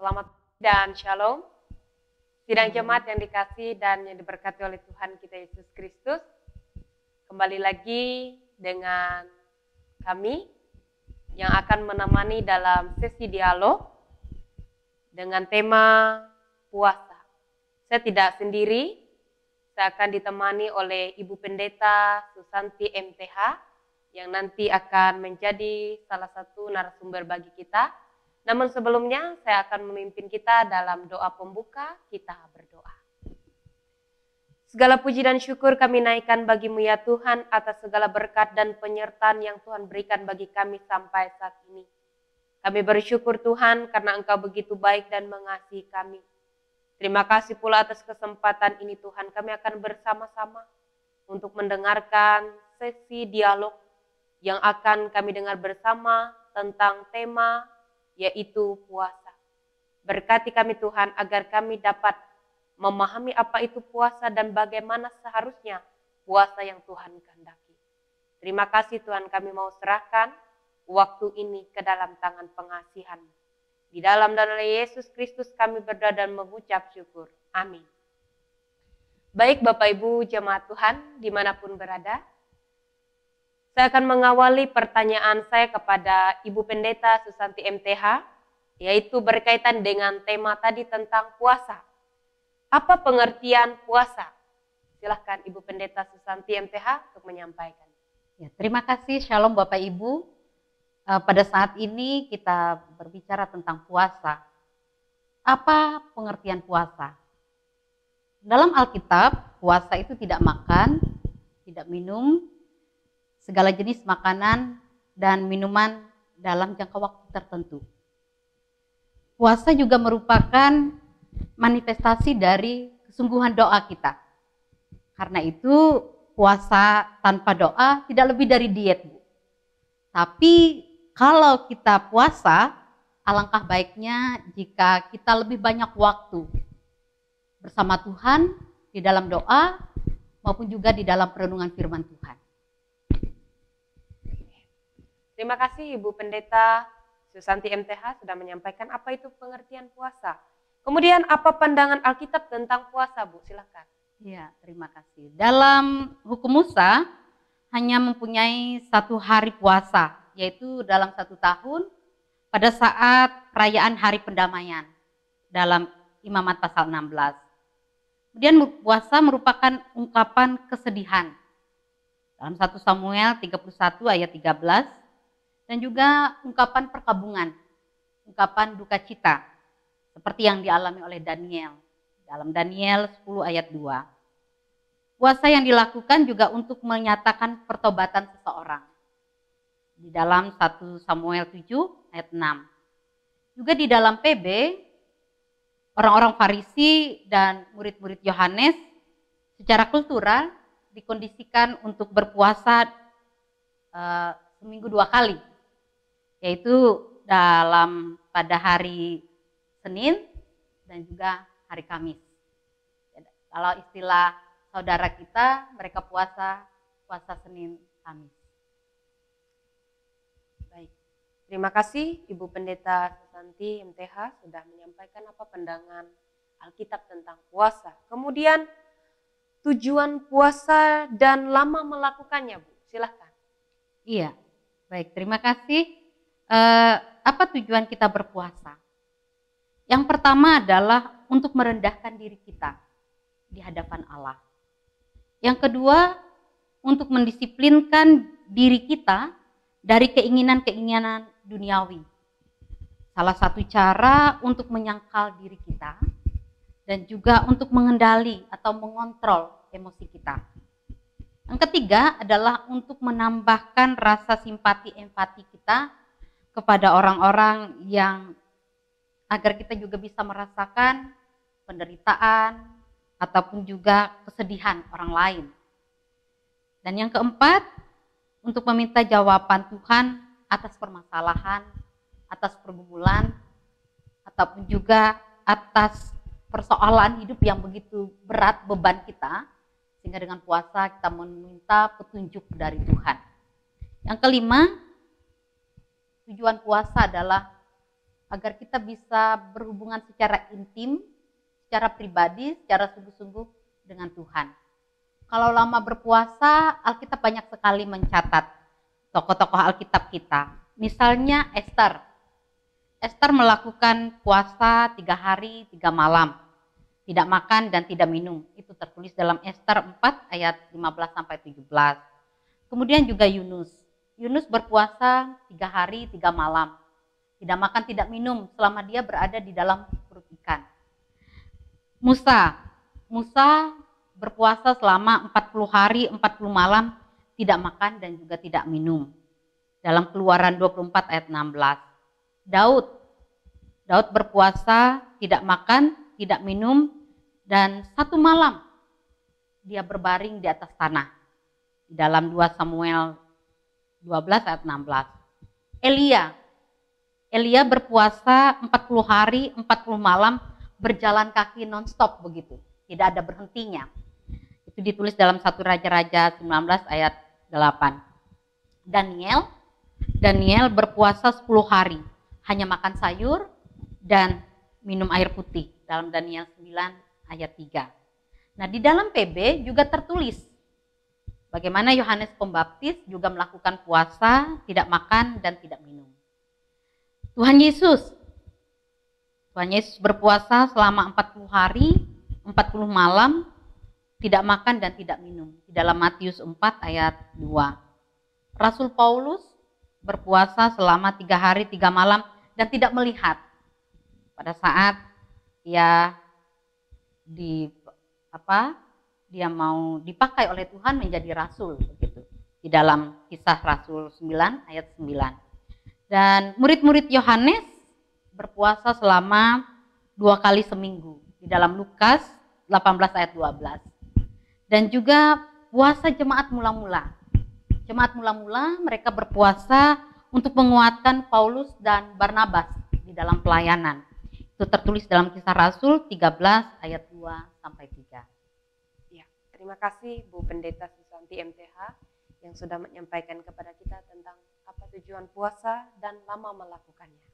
Selamat dan shalom. Sidang jemaat yang dikasihi dan yang diberkati oleh Tuhan kita Yesus Kristus. Kembali lagi dengan kami yang akan menemani dalam sesi dialog dengan tema puasa. Saya tidak sendiri, saya akan ditemani oleh Ibu Pendeta Susanti MTH yang nanti akan menjadi salah satu narasumber bagi kita. Namun sebelumnya saya akan memimpin kita dalam doa pembuka, kita berdoa. Segala puji dan syukur kami naikkan bagi-Mu ya Tuhan atas segala berkat dan penyertaan yang Tuhan berikan bagi kami sampai saat ini. Kami bersyukur Tuhan karena Engkau begitu baik dan mengasihi kami. Terima kasih pula atas kesempatan ini Tuhan, kami akan bersama-sama untuk mendengarkan sesi dialog yang akan kami dengar bersama tentang tema yaitu puasa. Berkati kami Tuhan agar kami dapat memahami apa itu puasa dan bagaimana seharusnya puasa yang Tuhan kehendaki. Terima kasih Tuhan, kami mau serahkan waktu ini ke dalam tangan pengasihan. Di dalam nama Yesus Kristus kami berdoa dan mengucap syukur. Amin. Baik Bapak Ibu jemaat Tuhan dimanapun berada, saya akan mengawali pertanyaan saya kepada Ibu Pendeta Susanti MTH, yaitu berkaitan dengan tema tadi tentang puasa. Apa pengertian puasa? Silahkan Ibu Pendeta Susanti MTH untuk menyampaikan. Ya, terima kasih, Shalom Bapak Ibu. Pada saat ini kita berbicara tentang puasa. Apa pengertian puasa? Dalam Alkitab, puasa itu tidak makan, tidak minum, segala jenis makanan dan minuman dalam jangka waktu tertentu. Puasa juga merupakan manifestasi dari kesungguhan doa kita. Karena itu puasa tanpa doa tidak lebih dari diet, Bu. Tapi kalau kita puasa, alangkah baiknya jika kita lebih banyak waktu bersama Tuhan di dalam doa maupun juga di dalam perenungan firman Tuhan. Terima kasih Ibu Pendeta Susanti MTH sudah menyampaikan apa itu pengertian puasa. Kemudian apa pandangan Alkitab tentang puasa, Bu? Silakan. Ya, terima kasih. Dalam hukum Musa hanya mempunyai 1 hari puasa, yaitu dalam 1 tahun pada saat perayaan Hari Pendamaian dalam Imamat pasal 16. Kemudian puasa merupakan ungkapan kesedihan dalam 1 Samuel 31 ayat 13. Dan juga ungkapan perkabungan, ungkapan duka cita, seperti yang dialami oleh Daniel, dalam Daniel 10 ayat 2. Puasa yang dilakukan juga untuk menyatakan pertobatan seseorang, di dalam 1 Samuel 7 ayat 6. Juga di dalam PB, orang-orang Farisi dan murid-murid Yohanes secara kultural dikondisikan untuk berpuasa seminggu 2 kali. Yaitu pada hari Senin dan juga hari Kamis. Kalau istilah saudara kita, mereka puasa Senin, Kamis. Baik, terima kasih Ibu Pendeta Susanti MTH sudah menyampaikan apa pandangan Alkitab tentang puasa. Kemudian tujuan puasa dan lama melakukannya, Bu. Silakan. Iya, baik, terima kasih. Apa tujuan kita berpuasa? Yang pertama adalah untuk merendahkan diri kita di hadapan Allah. Yang kedua, untuk mendisiplinkan diri kita dari keinginan-keinginan duniawi. Salah satu cara untuk menyangkal diri kita dan juga untuk mengendali atau mengontrol emosi kita. Yang ketiga adalah untuk menambahkan rasa simpati empati kita kepada orang-orang yang agar kita juga bisa merasakan penderitaan ataupun juga kesedihan orang lain. Dan yang keempat, untuk meminta jawaban Tuhan atas permasalahan, atas pergumulan, ataupun juga atas persoalan hidup yang begitu berat beban kita, sehingga dengan puasa kita meminta petunjuk dari Tuhan. Yang kelima, tujuan puasa adalah agar kita bisa berhubungan secara intim, secara pribadi, secara sungguh-sungguh dengan Tuhan. Kalau lama berpuasa, Alkitab banyak sekali mencatat tokoh-tokoh Alkitab kita. Misalnya Esther. Esther melakukan puasa 3 hari 3 malam. Tidak makan dan tidak minum. Itu tertulis dalam Esther 4 ayat 15-17. Kemudian juga Yunus. Yunus berpuasa 3 hari 3 malam. Tidak makan tidak minum selama dia berada di dalam perut ikan. Musa berpuasa selama 40 hari 40 malam. Tidak makan dan juga tidak minum. Dalam Keluaran 24 ayat 16. Daud berpuasa tidak makan tidak minum, dan 1 malam dia berbaring di atas tanah. Di dalam 2 Samuel 12 ayat 16. Elia berpuasa 40 hari 40 malam berjalan kaki nonstop begitu. Tidak ada berhentinya. Itu ditulis dalam 1 Raja-Raja 19 ayat 8. Daniel berpuasa 10 hari. Hanya makan sayur dan minum air putih. Dalam Daniel 9 ayat 3. Nah, di dalam PB juga tertulis bagaimana Yohanes Pembaptis juga melakukan puasa, tidak makan dan tidak minum. Tuhan Yesus berpuasa selama 40 hari, 40 malam, tidak makan dan tidak minum. Di dalam Matius 4 ayat 2. Rasul Paulus berpuasa selama 3 hari 3 malam dan tidak melihat. Pada saat dia mau dipakai oleh Tuhan menjadi rasul begitu. Di dalam Kisah Rasul 9 ayat 9. Dan murid-murid Yohanes berpuasa selama 2 kali seminggu di dalam Lukas 18 ayat 12. Dan juga puasa jemaat mula-mula. Jemaat mula-mula mereka berpuasa untuk menguatkan Paulus dan Barnabas di dalam pelayanan. Itu tertulis dalam Kisah Rasul 13 ayat 2 sampai 3. Ya, terima kasih Bu Pendeta Susanti MTH yang sudah menyampaikan kepada kita tentang apa tujuan puasa dan lama melakukannya.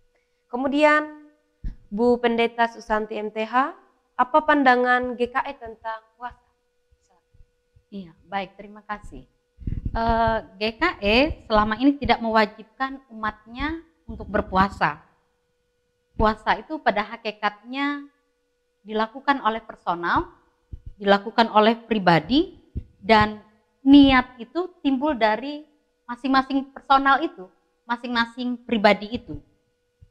Kemudian Bu Pendeta Susanti MTH, apa pandangan GKI tentang puasa? Iya, baik, terima kasih. GKI selama ini tidak mewajibkan umatnya untuk berpuasa. Puasa itu pada hakikatnya dilakukan oleh personal, dilakukan oleh pribadi, dan niat itu timbul dari masing-masing personal itu, masing-masing pribadi itu.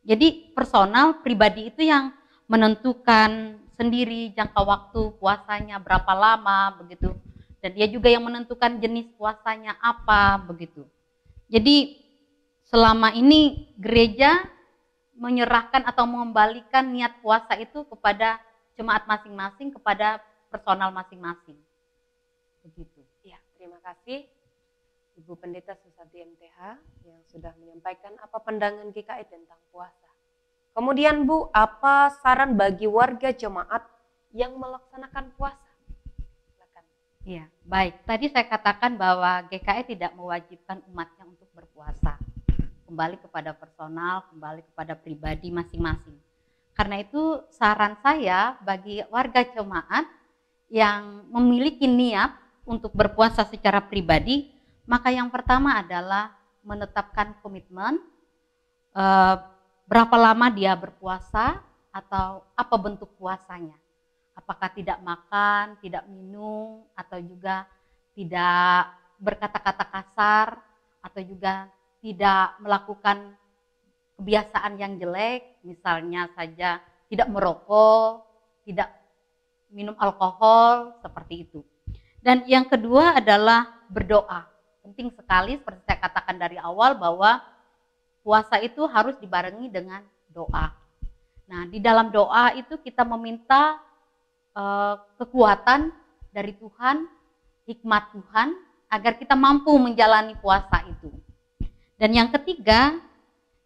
Jadi personal, pribadi itu yang menentukan sendiri jangka waktu puasanya berapa lama begitu. Dan dia juga yang menentukan jenis puasanya apa begitu. Jadi selama ini gereja menyerahkan atau mengembalikan niat puasa itu kepada jemaat masing-masing, kepada personal masing-masing. Begitu. Ya, terima kasih Ibu Pendeta Susanti MTH yang sudah menyampaikan apa pandangan GKI tentang puasa. Kemudian Bu, apa saran bagi warga jemaat yang melaksanakan puasa? Silakan. Iya, baik. Tadi saya katakan bahwa GKI tidak mewajibkan umatnya untuk berpuasa. Kembali kepada personal, kembali kepada pribadi masing-masing. Karena itu saran saya bagi warga jemaat yang memiliki niat untuk berpuasa secara pribadi, maka yang pertama adalah menetapkan komitmen berapa lama dia berpuasa atau apa bentuk puasanya. Apakah tidak makan, tidak minum, atau juga tidak berkata-kata kasar, atau juga tidak melakukan kebiasaan yang jelek, misalnya saja tidak merokok, tidak minum alkohol, seperti itu. Dan yang kedua adalah berdoa. Penting sekali seperti saya katakan dari awal bahwa puasa itu harus dibarengi dengan doa. Nah, di dalam doa itu kita meminta kekuatan dari Tuhan, hikmat Tuhan, agar kita mampu menjalani puasa itu. Dan yang ketiga,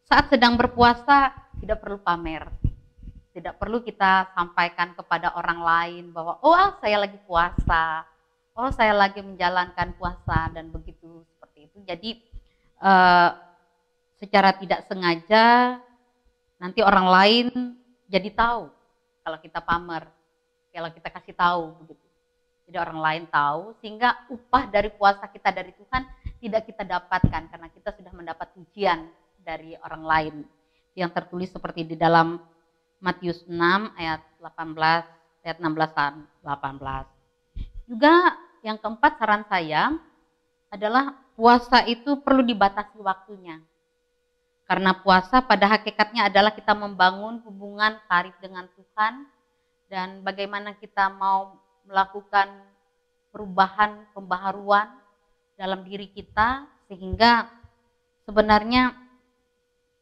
saat sedang berpuasa tidak perlu pamer. Tidak perlu kita sampaikan kepada orang lain bahwa saya lagi puasa, saya lagi menjalankan puasa dan begitu seperti itu. Jadi secara tidak sengaja Nanti orang lain jadi tahu kalau kita pamer, kalau kita kasih tahu begitu. Jadi orang lain tahu, sehingga upah dari puasa kita dari Tuhan tidak kita dapatkan karena kita sudah mendapat pujian dari orang lain. Yang tertulis seperti di dalam Matius 6 ayat 18, ayat 16 dan 18. Juga yang keempat, saran saya adalah puasa itu perlu dibatasi waktunya. Karena puasa pada hakikatnya adalah kita membangun hubungan karib dengan Tuhan, dan bagaimana kita mau melakukan perubahan, pembaharuan dalam diri kita, sehingga sebenarnya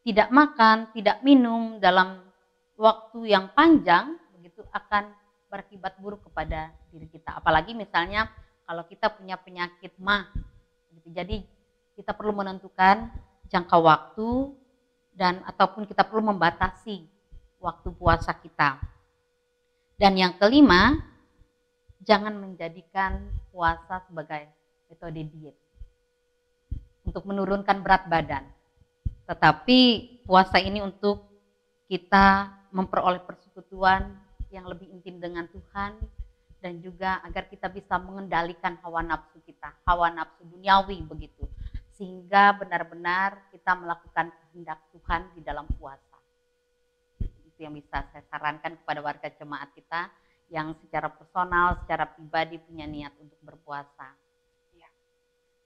tidak makan, tidak minum dalam waktu yang panjang begitu akan berakibat buruk kepada diri kita. Apalagi misalnya kalau kita punya penyakit MAH, gitu. Jadi kita perlu menentukan jangka waktu dan ataupun kita perlu membatasi waktu puasa kita. Dan yang kelima, jangan menjadikan puasa sebagai metode diet untuk menurunkan berat badan. Tetapi puasa ini untuk kita memperoleh persekutuan yang lebih intim dengan Tuhan, dan juga agar kita bisa mengendalikan hawa nafsu kita, hawa nafsu duniawi begitu, sehingga benar-benar kita melakukan kehendak Tuhan di dalam puasa. Itu yang bisa saya sarankan kepada warga jemaat kita yang secara personal, secara pribadi punya niat untuk berpuasa. Ya.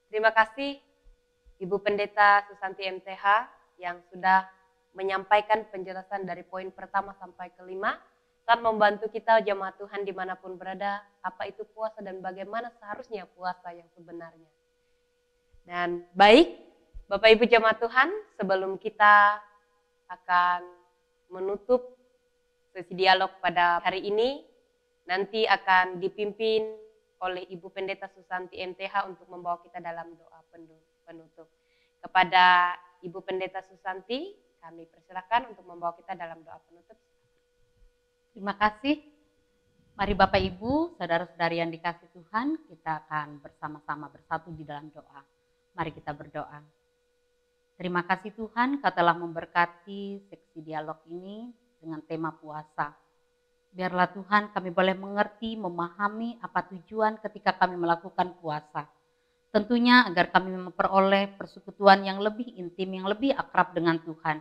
Terima kasih Ibu Pendeta Susanti MTH yang sudah menyampaikan penjelasan dari poin pertama sampai kelima, saat membantu kita jemaat Tuhan dimanapun berada, apa itu puasa dan bagaimana seharusnya puasa yang sebenarnya. Dan baik, Bapak Ibu jemaat Tuhan, sebelum kita akan menutup sesi dialog pada hari ini, nanti akan dipimpin oleh Ibu Pendeta Susanti MTH untuk membawa kita dalam doa penutup. Kepada Ibu Pendeta Susanti, kami persilakan untuk membawa kita dalam doa penutup. Terima kasih. Mari Bapak Ibu, saudara-saudari yang dikasih Tuhan, kita akan bersama-sama bersatu di dalam doa. Mari kita berdoa. Terima kasih Tuhan, Kau telah memberkati seksi dialog ini dengan tema puasa. Biarlah Tuhan kami boleh mengerti, memahami apa tujuan ketika kami melakukan puasa. Tentunya agar kami memperoleh persekutuan yang lebih intim, yang lebih akrab dengan Tuhan.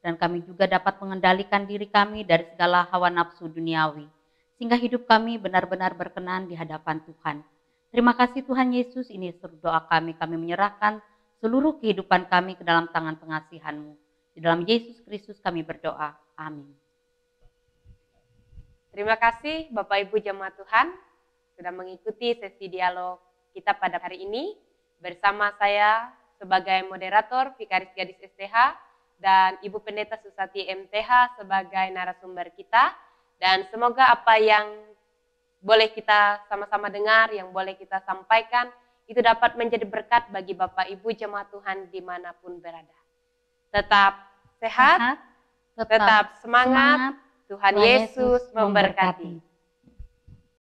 Dan kami juga dapat mengendalikan diri kami dari segala hawa nafsu duniawi. Sehingga hidup kami benar-benar berkenan di hadapan Tuhan. Terima kasih Tuhan Yesus, ini seluruh doa kami menyerahkan seluruh kehidupan kami ke dalam tangan pengasihan-Mu. Di dalam Yesus Kristus kami berdoa. Amin. Terima kasih Bapak Ibu jemaat Tuhan sudah mengikuti sesi dialog kita pada hari ini bersama saya sebagai moderator Vikaris Gadis STH dan Ibu Pendeta Susanti MTH sebagai narasumber kita, dan semoga apa yang boleh kita sama-sama dengar, yang boleh kita sampaikan itu dapat menjadi berkat bagi Bapak Ibu jemaat Tuhan dimanapun berada. Tetap sehat, tetap semangat, Tuhan Yesus memberkati.